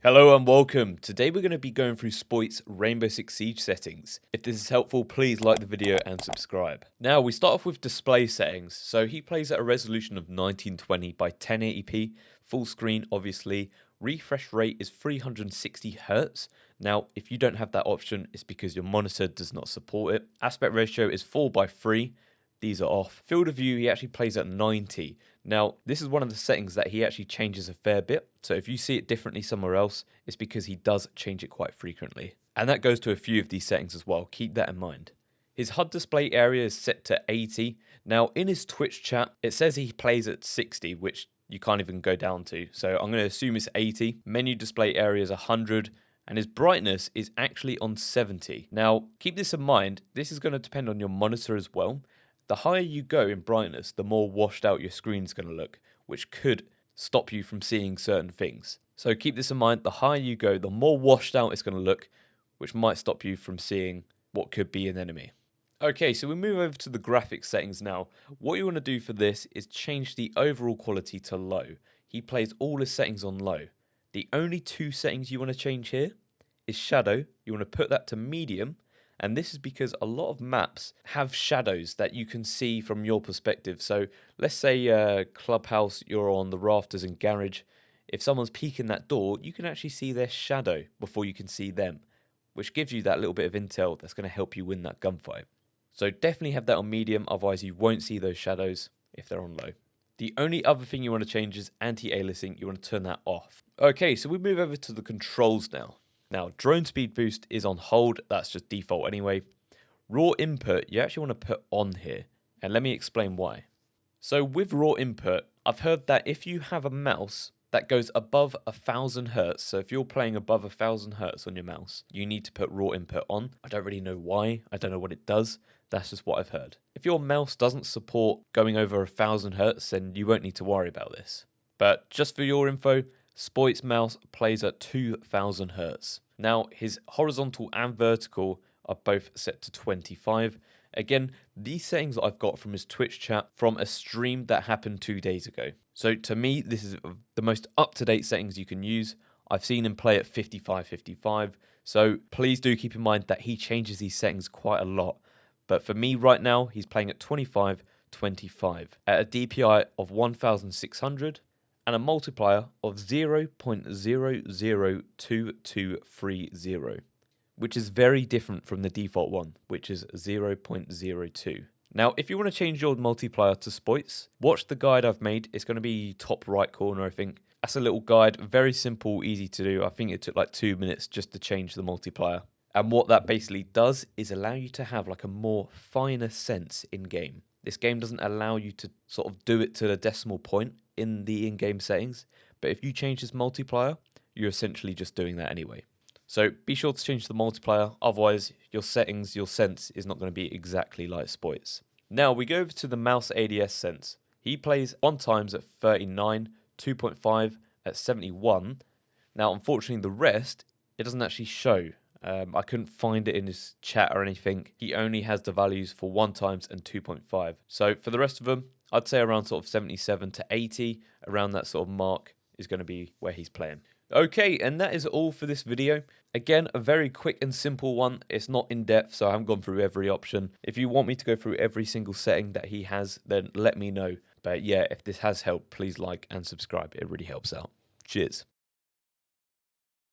Hello and welcome. Today we're going to be going through Spoit's Rainbow Six Siege settings. If this is helpful, please like the video and subscribe. Now we start off with display settings. So he plays at a resolution of 1920 by 1080p, full screen obviously. Refresh rate is 360 Hz. Now if you don't have that option, it's because your monitor does not support it. Aspect ratio is 4:3. These are off. Field of view, he actually plays at 90. Now, this is one of the settings that he actually changes a fair bit. So if you see it differently somewhere else, it's because he does change it quite frequently. And that goes to a few of these settings as well. Keep that in mind. His HUD display area is set to 80. Now, in his Twitch chat, it says he plays at 60, which you can't even go down to. So I'm going to assume it's 80. Menu display area is 100. And his brightness is actually on 70. Now, keep this in mind. This is going to depend on your monitor as well. The higher you go in brightness, the more washed out your screen's going to look, which could stop you from seeing certain things. So keep this in mind, the higher you go, the more washed out it's going to look, which might stop you from seeing what could be an enemy. Okay, so we move over to the graphics settings now. What you want to do for this is change the overall quality to low. He plays all his settings on low. The only two settings you want to change here is shadow. You want to put that to medium. And this is because a lot of maps have shadows that you can see from your perspective. So let's say Clubhouse, you're on the rafters in Garage. If someone's peeking that door, you can actually see their shadow before you can see them, which gives you that little bit of intel that's going to help you win that gunfight. So definitely have that on medium, otherwise you won't see those shadows if they're on low. The only other thing you want to change is anti-aliasing. You want to turn that off. Okay, so we move over to the controls now. Now, drone speed boost is on hold. That's just default anyway. Raw input, you actually want to put on here. And let me explain why. So with raw input, I've heard that if you have a mouse that goes above 1000 Hz, so if you're playing above 1000 Hz on your mouse, you need to put raw input on. I don't really know why. I don't know what it does. That's just what I've heard. If your mouse doesn't support going over 1000 Hz, then you won't need to worry about this. But just for your info, Spoit's mouse plays at 2000 Hz. Now, his horizontal and vertical are both set to 25. Again, these settings that I've got from his Twitch chat from a stream that happened 2 days ago. So to me, this is the most up-to-date settings you can use. I've seen him play at 55. So please do keep in mind that he changes these settings quite a lot. But for me right now, he's playing at 25 at a DPI of 1600. And a multiplier of 0.002230, which is very different from the default one, which is 0.02. Now, if you want to change your multiplier to Spoit's, watch the guide I've made. It's going to be top right corner, I think. That's a little guide, very simple, easy to do. I think it took like 2 minutes just to change the multiplier. And what that basically does is allow you to have like a more finer sense in game. This game doesn't allow you to sort of do it to the decimal point in the in-game settings, but if you change this multiplier, you're essentially just doing that anyway. So be sure to change the multiplier, otherwise your settings, your sense is not going to be exactly like Spoit's. Now we go over to the mouse ADS sense. He plays 1 times at 39, 2.5 at 71. Now unfortunately the rest, it doesn't actually show. I couldn't find it in his chat or anything. He only has the values for 1 times and 2.5. So for the rest of them, I'd say around sort of 77 to 80, around that sort of mark is going to be where he's playing. Okay, and that is all for this video. Again, a very quick and simple one. It's not in depth, so I haven't gone through every option. If you want me to go through every single setting that he has, then let me know. But yeah, if this has helped, please like and subscribe. It really helps out. Cheers.